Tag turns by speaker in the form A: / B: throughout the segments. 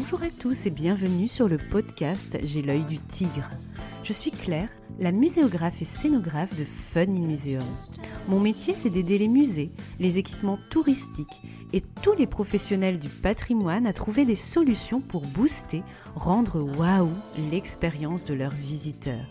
A: Bonjour à tous et bienvenue sur le podcast J'ai l'œil du tigre. Je suis Claire, la muséographe et scénographe de Fun in Museum. Mon métier, c'est d'aider les musées, les équipements touristiques et tous les professionnels du patrimoine à trouver des solutions pour booster, rendre waouh l'expérience de leurs visiteurs.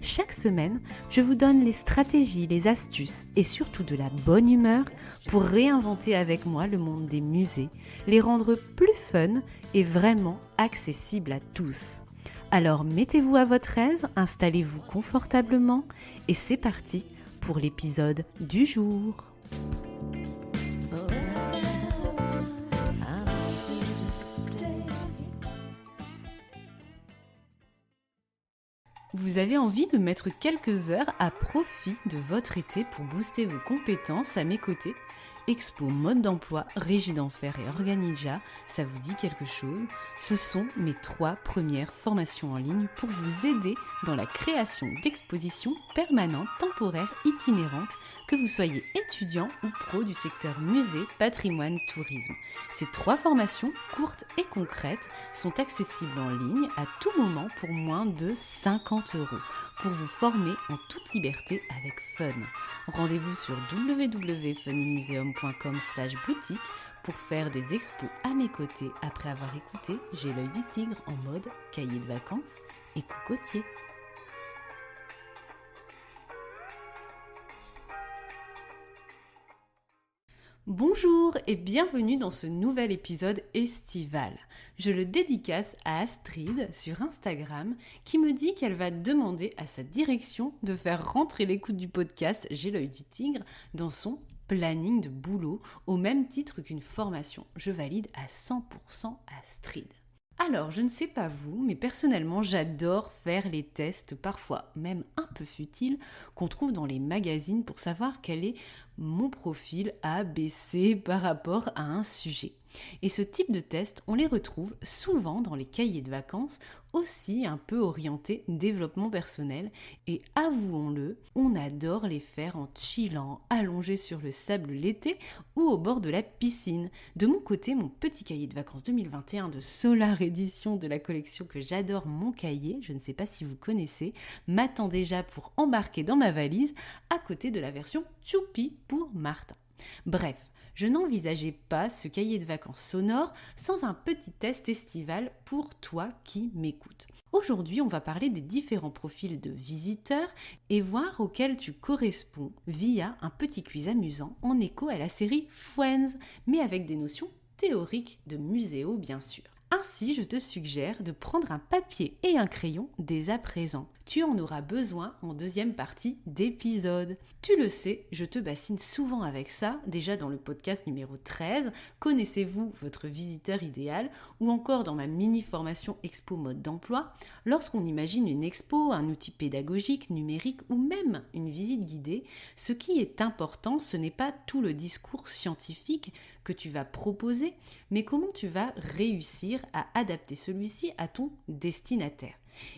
A: Chaque semaine, je vous donne les stratégies, les astuces et surtout de la bonne humeur pour réinventer avec moi le monde des musées, les rendre plus fun et vraiment accessibles à tous. Alors mettez-vous à votre aise, installez-vous confortablement et c'est parti pour l'épisode du jour. Vous avez envie de mettre quelques heures à profit de votre été pour booster vos compétences à mes côtés? Expo Mode d'Emploi, Régie d'Enfer et Organija, ça vous dit quelque chose? Ce sont mes 3 premières formations en ligne pour vous aider dans la création d'expositions permanentes, temporaires, itinérantes, que vous soyez étudiant ou pro du secteur musée, patrimoine, tourisme. Ces 3 formations, courtes et concrètes, sont accessibles en ligne à tout moment pour moins de 50 € pour vous former en toute liberté avec fun. Rendez-vous sur www.funinmuseum.com/boutique pour faire des expos à mes côtés après avoir écouté J'ai l'œil du tigre en mode cahier de vacances et cocotier. Bonjour et bienvenue dans ce nouvel épisode estival. Je le dédicace à Astrid sur Instagram qui me dit qu'elle va demander à sa direction de faire rentrer l'écoute du podcast J'ai l'œil du tigre dans son planning de boulot au même titre qu'une formation. Je valide à 100% Astrid. Alors, je ne sais pas vous, mais personnellement, j'adore faire les tests, parfois même un peu futiles, qu'on trouve dans les magazines pour savoir quel est mon profil ABC par rapport à un sujet. Et ce type de test, on les retrouve souvent dans les cahiers de vacances, aussi un peu orientés développement personnel. Et avouons-le, on adore les faire en chillant, allongé sur le sable l'été ou au bord de la piscine. De mon côté, mon petit cahier de vacances 2021 de Solar Edition de la collection que j'adore, mon cahier, je ne sais pas si vous connaissez, m'attend déjà pour embarquer dans ma valise à côté de la version Choupi pour Martin. Bref, je n'envisageais pas ce cahier de vacances sonore sans un petit test estival pour toi qui m'écoutes. Aujourd'hui, on va parler des différents profils de visiteurs et voir auxquels tu corresponds via un petit quiz amusant en écho à la série Friends, mais avec des notions théoriques de muséo bien sûr. Ainsi, je te suggère de prendre un papier et un crayon dès à présent. Tu en auras besoin en deuxième partie d'épisode. Tu le sais, je te bassine souvent avec ça, déjà dans le podcast numéro 13, Connaissez-vous votre visiteur idéal? Ou encore dans ma mini-formation Expo Mode d'Emploi, lorsqu'on imagine une expo, un outil pédagogique, numérique ou même une visite guidée, ce qui est important, ce n'est pas tout le discours scientifique que tu vas proposer, mais comment tu vas réussir à adapter celui-ci à ton destinataire.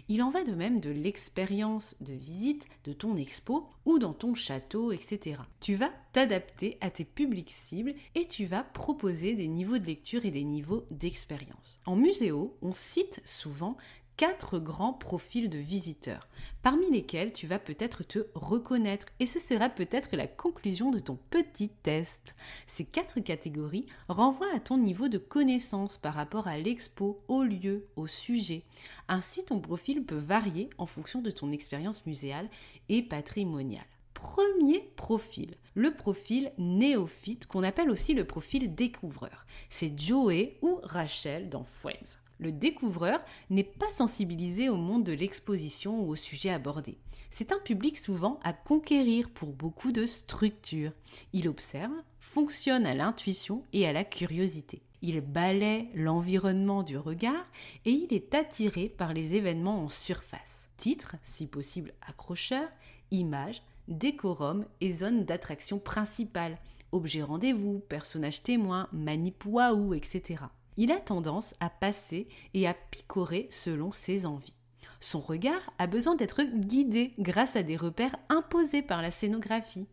A: Il en va de même de l'expérience de visite de ton expo ou dans ton château, etc. Tu vas t'adapter à tes publics cibles et tu vas proposer des niveaux de lecture et des niveaux d'expérience. En muséo, on cite souvent 4 grands profils de visiteurs, parmi lesquels tu vas peut-être te reconnaître et ce sera peut-être la conclusion de ton petit test. Ces 4 catégories renvoient à ton niveau de connaissance par rapport à l'expo, au lieu, au sujet. Ainsi, ton profil peut varier en fonction de ton expérience muséale et patrimoniale. Premier profil, le profil néophyte qu'on appelle aussi le profil découvreur. C'est Joey ou Rachel dans Friends. Le découvreur n'est pas sensibilisé au monde de l'exposition ou au sujet abordé. C'est un public souvent à conquérir pour beaucoup de structures. Il observe, fonctionne à l'intuition et à la curiosité. Il balaie l'environnement du regard et il est attiré par les événements en surface. Titre, si possible accrocheur, images, décorum et zones d'attraction principale, objets rendez-vous, personnages témoins, manip waouh, etc. Il a tendance à passer et à picorer selon ses envies. Son regard a besoin d'être guidé grâce à des repères imposés par la scénographie.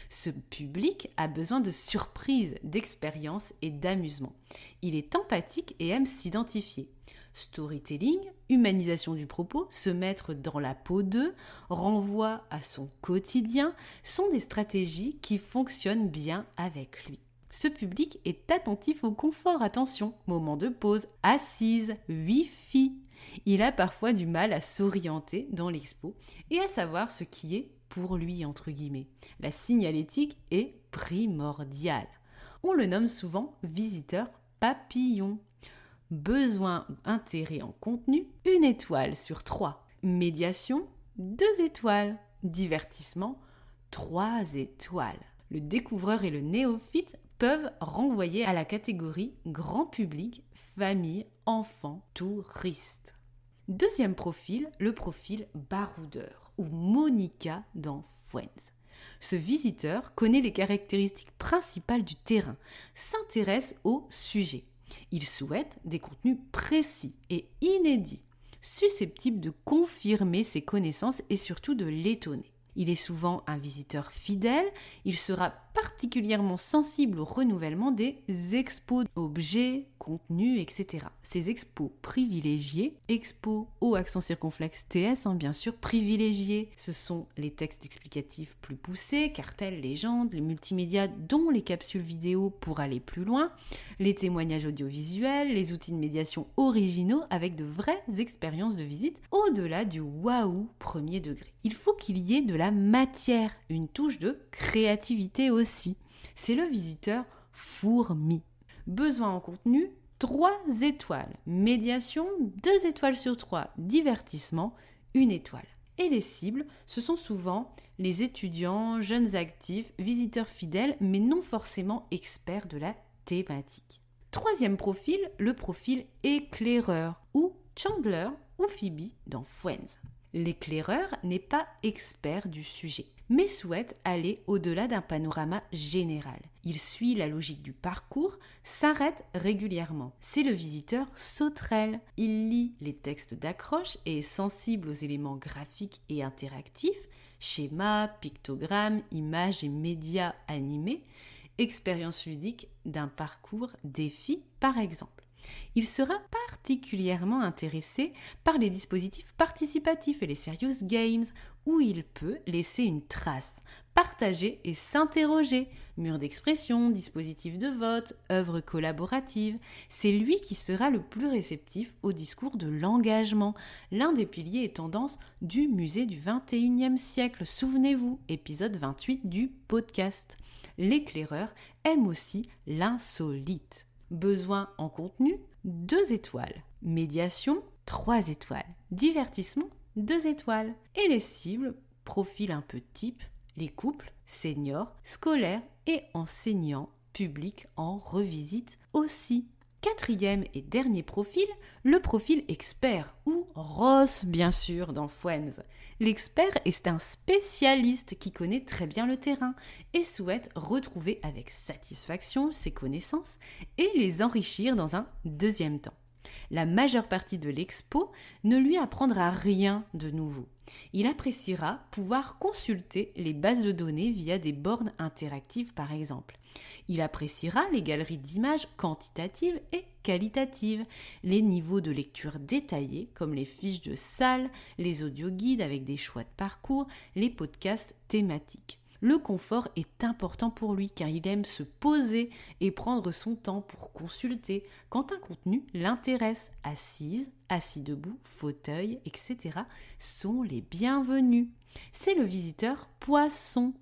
A: Ce public a besoin de surprises, d'expériences et d'amusement. Il est empathique et aime s'identifier. Storytelling, humanisation du propos, se mettre dans la peau d'eux, renvoi à son quotidien, sont des stratégies qui fonctionnent bien avec lui. Ce public est attentif au confort, attention, moment de pause, assise, wifi. Il a parfois du mal à s'orienter dans l'expo et à savoir ce qui est pour lui, entre guillemets. La signalétique est primordiale. On le nomme souvent visiteur papillon. Besoin ou intérêt en contenu, 1 étoile sur 3. Médiation, 2 étoiles. Divertissement, 3 étoiles. Le découvreur et le néophyte peuvent renvoyer à la catégorie grand public, famille, enfants, touristes. Deuxième profil, le profil baroudeur ou Monica dans Friends. Ce visiteur connaît les caractéristiques principales du terrain, s'intéresse au sujet. Il souhaite des contenus précis et inédits, susceptibles de confirmer ses connaissances et surtout de l'étonner. Il est souvent un visiteur fidèle, il sera particulièrement sensible au renouvellement des expos, objets, contenus, etc. Ces expos privilégiés, expos au accent circonflexe TS, bien sûr, privilégiés, ce sont les textes explicatifs plus poussés, cartels, légendes, les multimédias dont les capsules vidéo pour aller plus loin, les témoignages audiovisuels, les outils de médiation originaux avec de vraies expériences de visite au-delà du waouh premier degré. Il faut qu'il y ait de la matière, une touche de créativité aussi. C'est le visiteur fourmi. Besoin en contenu, 3 étoiles. Médiation, 2 étoiles sur 3. Divertissement, 1 étoile. Et les cibles, ce sont souvent les étudiants, jeunes actifs, visiteurs fidèles, mais non forcément experts de la thématique. Troisième profil, le profil éclaireur, ou Chandler ou Phoebe dans Friends. L'éclaireur n'est pas expert du sujet, mais souhaite aller au-delà d'un panorama général. Il suit la logique du parcours, s'arrête régulièrement. C'est le visiteur sauterelle. Il lit les textes d'accroche et est sensible aux éléments graphiques et interactifs, schémas, pictogrammes, images et médias animés, expérience ludique d'un parcours défi par exemple. Il sera particulièrement intéressé par les dispositifs participatifs et les serious games, où il peut laisser une trace, partager et s'interroger. Mur d'expression, dispositifs de vote, œuvres collaboratives. C'est lui qui sera le plus réceptif au discours de l'engagement, l'un des piliers et tendances du musée du 21e siècle. Souvenez-vous, épisode 28 du podcast. L'éclaireur aime aussi l'insolite. Besoin en contenu, 2 étoiles. Médiation, 3 étoiles. Divertissement, 2 étoiles. Et les cibles, profil un peu type, les couples, seniors, scolaires et enseignants, publics en revisite aussi. Quatrième et dernier profil, le profil expert, ou Ross bien sûr dans Friends. L'expert est un spécialiste qui connaît très bien le terrain et souhaite retrouver avec satisfaction ses connaissances et les enrichir dans un deuxième temps. La majeure partie de l'expo ne lui apprendra rien de nouveau. Il appréciera pouvoir consulter les bases de données via des bornes interactives par exemple. Il appréciera les galeries d'images quantitatives et qualitatives, les niveaux de lecture détaillés comme les fiches de salle, les audioguides avec des choix de parcours, les podcasts thématiques. Le confort est important pour lui car il aime se poser et prendre son temps pour consulter quand un contenu l'intéresse. Assise, assis debout, fauteuil, etc. sont les bienvenus. C'est le visiteur poisson.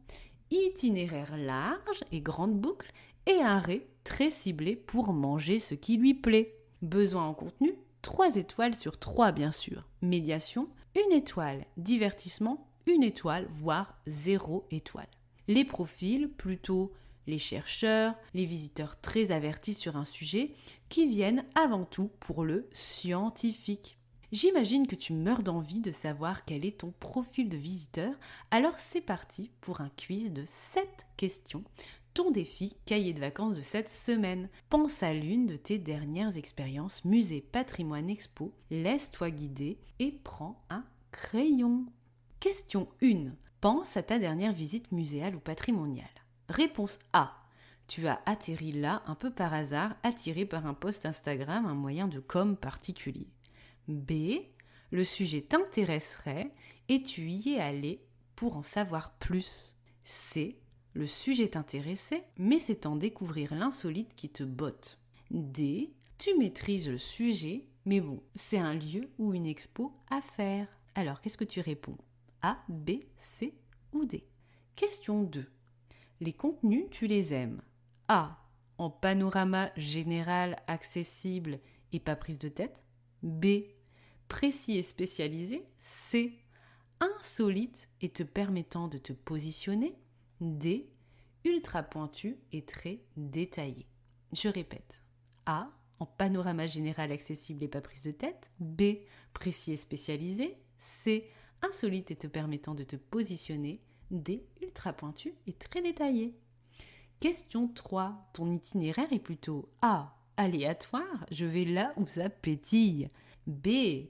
A: Itinéraire large et grande boucle et un ré très ciblé pour manger ce qui lui plaît. Besoin en contenu, 3 étoiles sur 3 bien sûr. Médiation, 1 étoile. Divertissement, 1 étoile, voire 0 étoile. Les profils, plutôt les chercheurs, les visiteurs très avertis sur un sujet, qui viennent avant tout pour le scientifique. J'imagine que tu meurs d'envie de savoir quel est ton profil de visiteur, alors c'est parti pour un quiz de 7 questions. Ton défi cahier de vacances de cette semaine. Pense à l'une de tes dernières expériences musée, patrimoine, expo, laisse-toi guider et prends un crayon. Question 1. Pense à ta dernière visite muséale ou patrimoniale. Réponse A. Tu as atterri là un peu par hasard, attiré par un post Instagram, un moyen de com particulier. B. Le sujet t'intéresserait et tu y es allé pour en savoir plus. C. Le sujet t'intéressait, mais c'est en découvrir l'insolite qui te botte. D. Tu maîtrises le sujet, mais bon, c'est un lieu ou une expo à faire. Alors, qu'est-ce que tu réponds? A, B, C ou D? Question 2. Les contenus, tu les aimes. A. En panorama général, accessible et pas prise de tête. B. Précis et spécialisé. C. Insolite et te permettant de te positionner. D. Ultra pointu et très détaillé. Je répète. A. En panorama général, accessible et pas prise de tête. B. Précis et spécialisé. C. Insolite et te permettant de te positionner. D. Ultra pointu et très détaillé. Question 3. Ton itinéraire est plutôt A. Aléatoire, je vais là où ça pétille. B.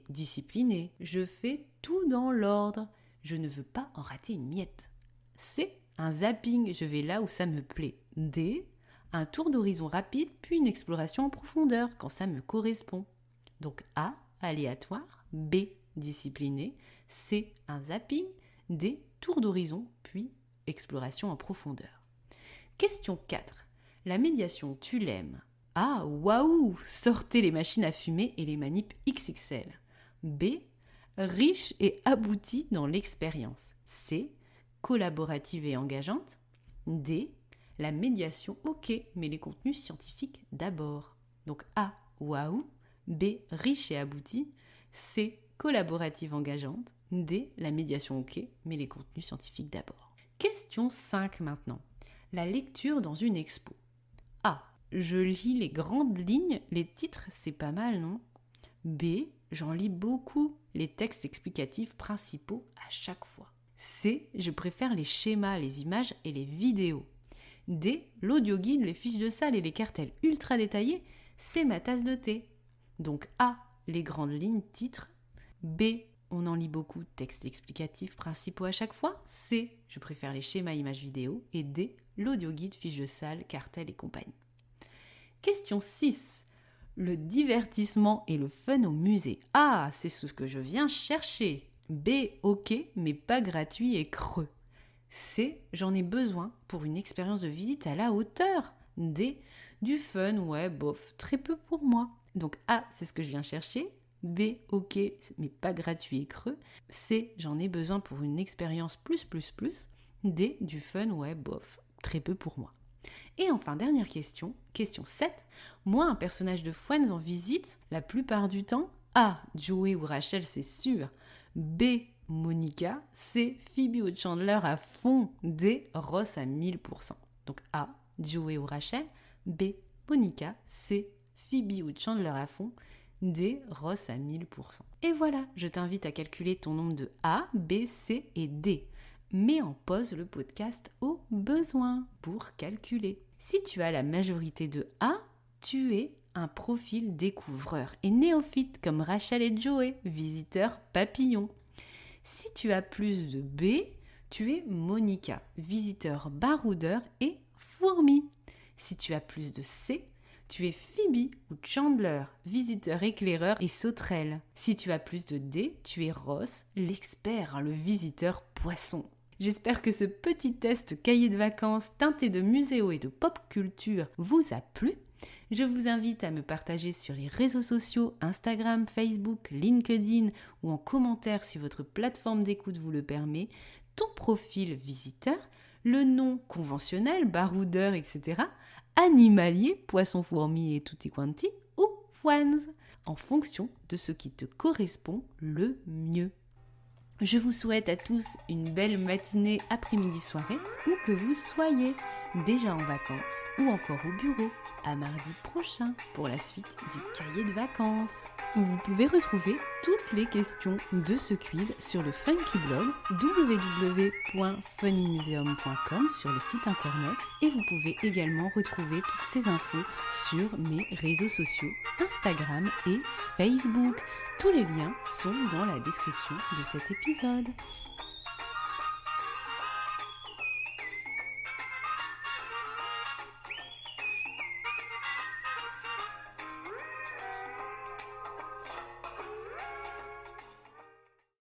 A: Discipliné, je fais tout dans l'ordre, je ne veux pas en rater une miette. C. Un zapping, je vais là où ça me plaît. D. Un tour d'horizon rapide, puis une exploration en profondeur quand ça me correspond. Donc A. Aléatoire, B. Discipliné, C. Un zapping, D. Tour d'horizon, puis exploration en profondeur. Question 4. La médiation, tu l'aimes? A. Waouh! Sortez les machines à fumer et les manips XXL. B. Riche et abouti dans l'expérience. C. Collaborative et engageante. D. La médiation, ok, mais les contenus scientifiques d'abord. Donc A. Waouh! B. Riche et abouti. C. Collaborative engageante. D. La médiation, ok, mais les contenus scientifiques d'abord. Question 5 maintenant. La lecture dans une expo. A. Je lis les grandes lignes, les titres, c'est pas mal, non? B. J'en lis beaucoup, les textes explicatifs principaux à chaque fois. C. Je préfère les schémas, les images et les vidéos. D. L'audio guide, les fiches de salle et les cartels ultra détaillés, c'est ma tasse de thé. Donc A. Les grandes lignes, titres. B. On en lit beaucoup, textes explicatifs principaux à chaque fois. C. Je préfère les schémas, images, vidéos. Et D. L'audio guide, fiches de salle, cartels et compagnie. Question 6. Le divertissement et le fun au musée. Ah, c'est ce que je viens chercher. B. Ok, mais pas gratuit et creux. C. J'en ai besoin pour une expérience de visite à la hauteur. D. Du fun, ouais, bof, très peu pour moi. Donc A, c'est ce que je viens chercher. B, ok, mais pas gratuit et creux. C, j'en ai besoin pour une expérience plus. D, du fun, ouais, bof, très peu pour moi. Et enfin, dernière question, question 7. Moi, un personnage de Friends en visite, la plupart du temps, A, Joey ou Rachel, c'est sûr. B, Monica. C, Phoebe ou Chandler à fond. D, Ross à 1000%. Donc A, Joey ou Rachel. B, Monica. C, Phoebe ou Chandler à fond. D, Ross à 1000%. Et voilà, je t'invite à calculer ton nombre de A, B, C et D. Mets en pause le podcast au besoin pour calculer. Si tu as la majorité de A, tu es un profil découvreur et néophyte comme Rachel et Joey, visiteurs papillons. Si tu as plus de B, tu es Monica, visiteur baroudeur et fourmi. Si tu as plus de C, tu es Phoebe ou Chandler, visiteur éclaireur et sauterelle. Si tu as plus de D, tu es Ross, l'expert, le visiteur poisson. J'espère que ce petit test cahier de vacances teinté de muséo et de pop culture vous a plu. Je vous invite à me partager sur les réseaux sociaux, Instagram, Facebook, LinkedIn ou en commentaire si votre plateforme d'écoute vous le permet, ton profil visiteur, le nom conventionnel, baroudeur, etc., animalier, poisson, fourmi et tutti quanti, ou Friends, en fonction de ce qui te correspond le mieux. Je vous souhaite à tous une belle matinée, après-midi, soirée, où que vous soyez, déjà en vacances ou encore au bureau. À mardi prochain pour la suite du cahier de vacances. Vous pouvez retrouver toutes les questions de ce quiz sur le Funky Blog www.funnymuseum.com sur le site internet et vous pouvez également retrouver toutes ces infos sur mes réseaux sociaux Instagram et Facebook. Tous les liens sont dans la description de cet épisode.